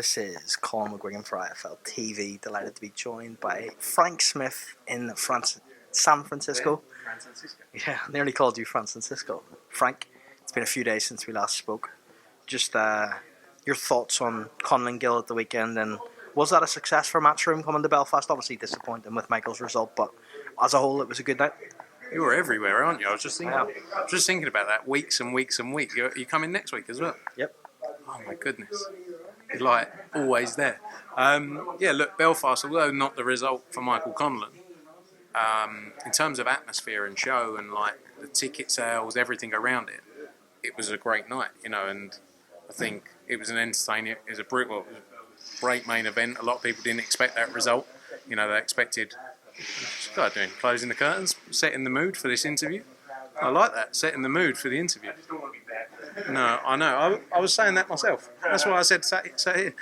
This is COLM for IFL TV. Delighted to be joined by Frank Smith in San Francisco. Yeah, I nearly called you Francisco. Frank, it's been a few days since we last spoke. Just your thoughts on Conlon Gill at the weekend, and was that a success for Matchroom coming to Belfast? Obviously disappointing with Michael's result, but as a whole, it was a good night. You were everywhere, aren't you? I was just thinking about that. Weeks and weeks and weeks. You're coming next week as well? Yep. Oh my goodness. You're like always there. Yeah, look, Belfast, although not the result for Michael Conlon, in terms of atmosphere and show and like the ticket sales, everything around it, it was a great night, you know, and I think it was an entertaining, it was a great main event. A lot of people didn't expect that result. You know, they expected, what's God doing? Closing the curtains, setting the mood for this interview. I like that, setting the mood for the interview. No, I know. I was saying that myself. That's why I said sat here.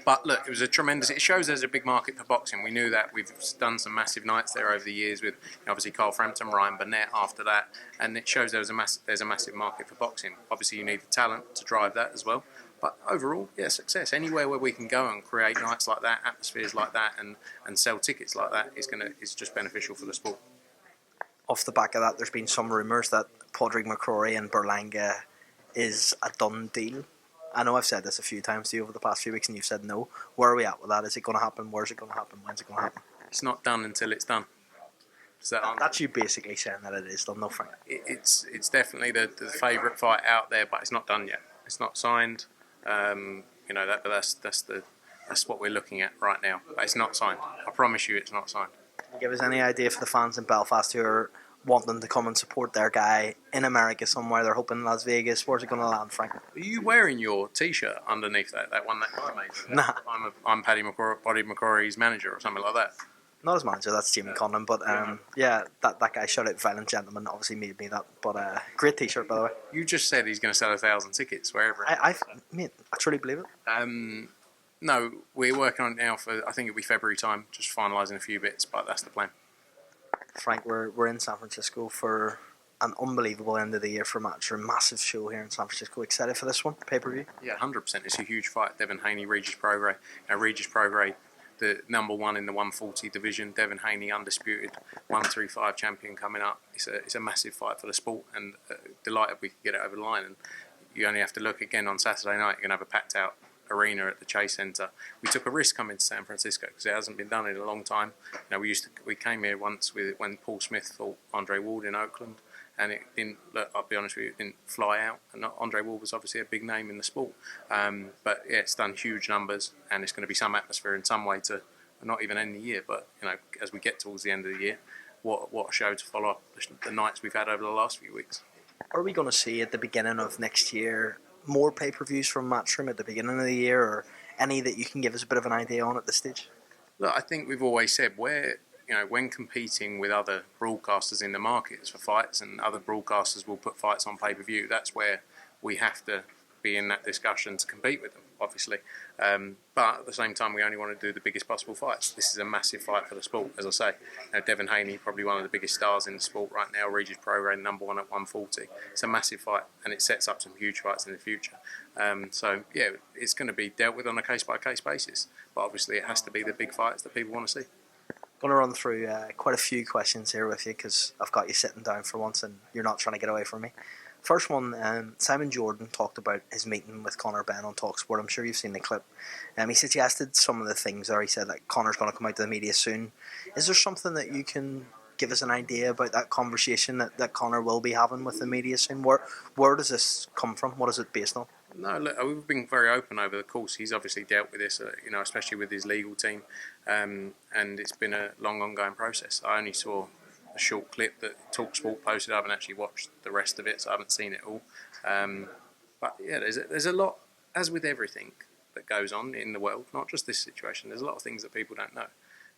But look, it was a tremendous. It shows there's a big market for boxing. We knew that. We've done some massive nights there over the years with obviously Carl Frampton, Ryan Burnett after that, and it shows there's a massive market for boxing. Obviously, you need the talent to drive that as well. But overall, yeah, success. Anywhere where we can go and create nights like that, atmospheres like that, and sell tickets like that is just beneficial for the sport. Off the back of that, there's been some rumours that Padraig McCrory and Berlanga is a done deal. I know I've said this a few times to you over the past few weeks and you've said no. Where are we at with that? Is it going to happen? Where's it going to happen? When's it going to happen? It's not done until it's done. That's you basically saying that it is done, no, Frank? It's definitely the favourite fight out there, but it's not done yet. It's not signed. You know, that's what we're looking at right now. But it's not signed. I promise you it's not signed. Can you give us any idea for the fans in Belfast who are wanting to come and support their guy in America somewhere? They're hoping Las Vegas. Where's it going to land, Frank? Are you wearing your T-shirt underneath that one that I made? Nah. I'm Paddy McCrory's manager or something like that. Not as manager, that's Jamie Conlon, but yeah, that guy shouted out Violent Gentleman, obviously made me that, but great T-shirt by the way. You just said he's going to sell 1,000 tickets wherever. I truly believe it. No, we're working on it now for, I think it'll be February time, just finalising a few bits, but that's the plan. Frank, we're in San Francisco for an unbelievable end of the year for Matchroom. Massive show here in San Francisco. Excited for this one, pay-per-view? Yeah, 100%. It's a huge fight. Devin Haney, Regis Prograis. Now, Regis Prograis, the number one in the 140 division. Devin Haney, undisputed 135 champion coming up. It's a massive fight for the sport, and delighted we could get it over the line. And you only have to look again on Saturday night. You're going to have a packed out arena at the Chase Center. We took a risk coming to San Francisco because it hasn't been done in a long time. You know, we came here once when Paul Smith fought Andre Ward in Oakland, and it didn't. Look, I'll be honest with you, it didn't fly out. And Andre Ward was obviously a big name in the sport, but yeah, it's done huge numbers, and it's going to be some atmosphere in some way to not even end the year, but you know, as we get towards the end of the year, what a show to follow up the nights we've had over the last few weeks. Are we going to see at the beginning of next year more pay-per-views from Matchroom at the beginning of the year, or any that you can give us a bit of an idea on at this stage? Look, I think we've always said when competing with other broadcasters in the markets for fights, and other broadcasters will put fights on pay-per-view, that's where we have to be in that discussion to compete with them, obviously. But at the same time, we only want to do the biggest possible fights. This is a massive fight for the sport, as I say. Devin Haney, probably one of the biggest stars in the sport right now. Regis Prograis, number one at 140. It's a massive fight, and it sets up some huge fights in the future. So, yeah, it's going to be dealt with on a case-by-case basis. But obviously, it has to be the big fights that people want to see. Going to run through quite a few questions here with you because I've got you sitting down for once and you're not trying to get away from me. First one, Simon Jordan talked about his meeting with Conor Benn on TalkSport. I'm sure you've seen the clip. He suggested some of the things there. He said that Conor's going to come out to the media soon. Is there something that you can give us an idea about that conversation that Conor will be having with the media soon? Where does this come from? What is it based on? No, look, we've been very open over the course. He's obviously dealt with this, especially with his legal team, and it's been a long, ongoing process. I only saw a short clip that TalkSport posted. I haven't actually watched the rest of it, so I haven't seen it all. But yeah, there's a lot, as with everything that goes on in the world, not just this situation. There's a lot of things that people don't know,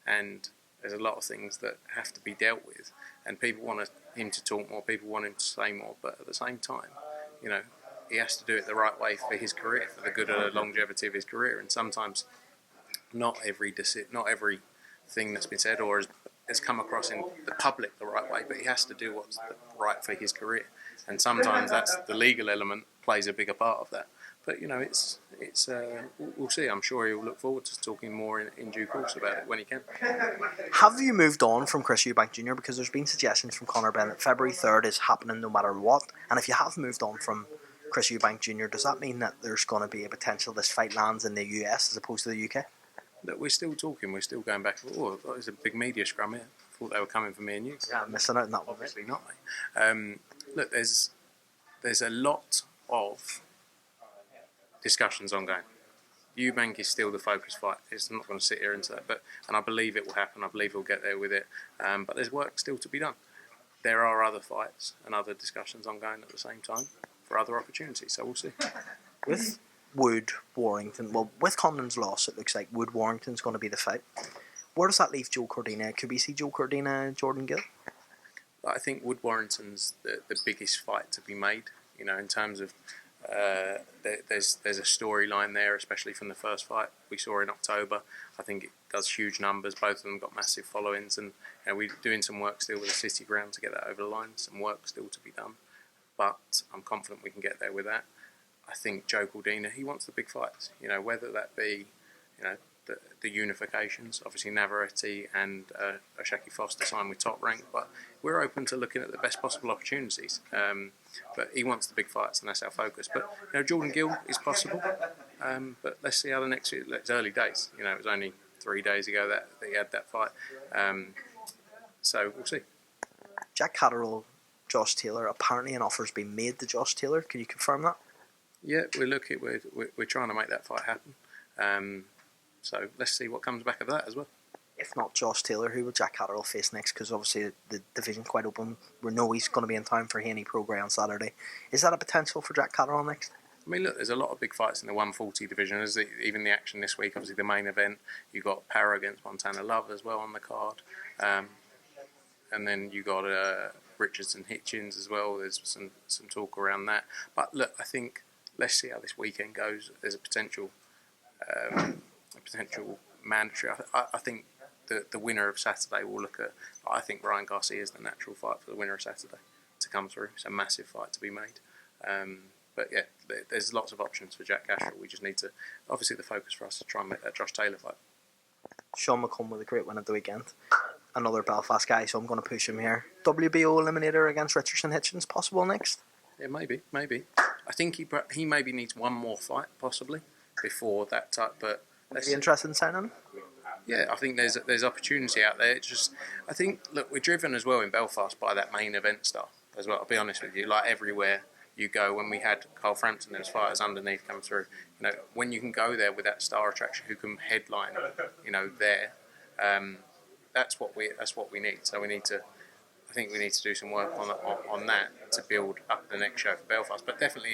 and there's a lot of things that have to be dealt with. And people want him to talk more, people want him to say more, but at the same time, he has to do it the right way for his career, for the good of the longevity of his career. And sometimes, not every thing that's been said or has come across in the public the right way, but he has to do what's right for his career. And sometimes that's the legal element plays a bigger part of that. But we'll see. I'm sure he'll look forward to talking more in due course about it when he can. Have you moved on from Chris Eubank Jr.? Because there's been suggestions from Conor Bennett February 3rd is happening no matter what. And if you have moved on from Chris Eubank Jr., does that mean that there's going to be a potential this fight lands in the US as opposed to the UK? Look, we're still talking. We're still going back. Oh, there's a big media scrum here. I thought they were coming for me and you. Yeah, I'm missing out on that one. Obviously not. Look, there's a lot of discussions ongoing. Eubank is still the focus fight. I'm not going to sit here and say that, and I believe it will happen. I believe we'll get there with it. But there's work still to be done. There are other fights and other discussions ongoing at the same time for other opportunities. So we'll see. With Wood Warrington, well, with Conlon's loss, it looks like Wood Warrington's going to be the fight. Where does that leave Joe Cordina? Could we see Joe Cordina, Jordan Gill? I think Wood Warrington's the biggest fight to be made. You know, in terms of there's a storyline there, especially from the first fight we saw in October. I think it does huge numbers. Both of them got massive followings, and we're doing some work still with the City Ground to get that over the line. Some work still to be done, but I'm confident we can get there with that. I think Joe Cordina, he wants the big fights. You know, whether that be, the unifications. Obviously, Navarrete and Oshaki Foster signed with Top Rank, but we're open to looking at the best possible opportunities. But he wants the big fights, and that's our focus. But Jordan Gill is possible. But let's see how the next year. It's early days. It was only 3 days ago that he had that fight. So we'll see. Jack Catterall, Josh Taylor. Apparently, an offer's been made to Josh Taylor. Can you confirm that? Yeah, we're trying to make that fight happen. So let's see what comes back of that as well. If not Josh Taylor, who will Jack Catterall face next? Because obviously the division's quite open. We know he's going to be in time for Haney Prograis on Saturday. Is that a potential for Jack Catterall next? I mean, look, there's a lot of big fights in the 140 division. There's even the action this week, obviously the main event. You've got Para against Montana Love as well on the card. And then you got Richardson Hitchens as well. There's some talk around that. But look, I think let's see how this weekend goes. There's a potential mandatory. I think the winner of Saturday will look at. I think Ryan Garcia is the natural fight for the winner of Saturday to come through. It's a massive fight to be made. But yeah, there's lots of options for Jack Catterall. We just need to. Obviously, the focus for us is to try and make that Josh Taylor fight. Sean McComb with a great win at the weekend. Another Belfast guy, so I'm going to push him here. WBO eliminator against Richardson Hitchens, possible next? Yeah, maybe. I think he maybe needs one more fight, possibly, before that type. But would you be interested in signing him? Yeah, I think there's opportunity out there. It's just, I think, look, we're driven as well in Belfast by that main event stuff as well. I'll be honest with you, like everywhere you go, when we had Carl Frampton and his fighters underneath come through, when you can go there with that star attraction who can headline, there, that's what we need. So I think we need to do some work on that to build up the next show for Belfast, but definitely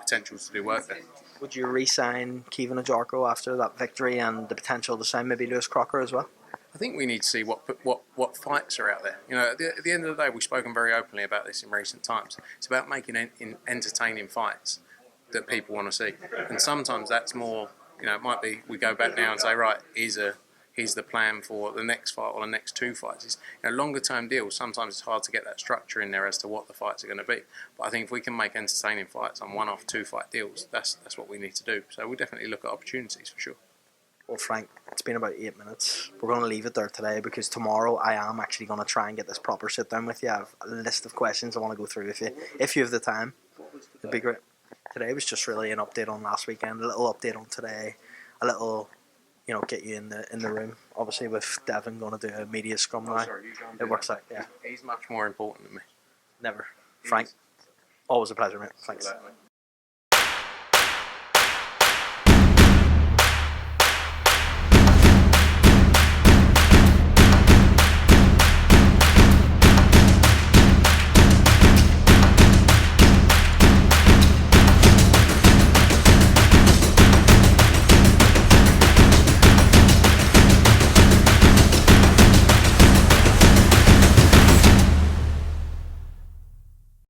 potential to do work there. Would you re-sign Kevin Ajarko after that victory and the potential to sign maybe Lewis Crocker as well? I think we need to see what fights are out there. At the end of the day, we've spoken very openly about this in recent times. It's about making entertaining fights that people want to see, and sometimes that's more. It might be we go back now and say, right, here's the plan for the next fight or the next two fights. It's, longer term deals, sometimes it's hard to get that structure in there as to what the fights are going to be. But I think if we can make entertaining fights on one-off, two-fight deals, that's what we need to do. So we'll definitely look at opportunities for sure. Well, Frank, it's been about 8 minutes. We're going to leave it there today because tomorrow I am actually going to try and get this proper sit down with you. I have a list of questions I want to go through with you. If you have the time, it'd be great. Today was just really an update on last weekend, a little update on today, a little... get you in the room. Obviously, with Devin going to do a media scrum now, it works out. Yeah, he's much more important than me. Never, Frank. Always a pleasure, mate. Thanks.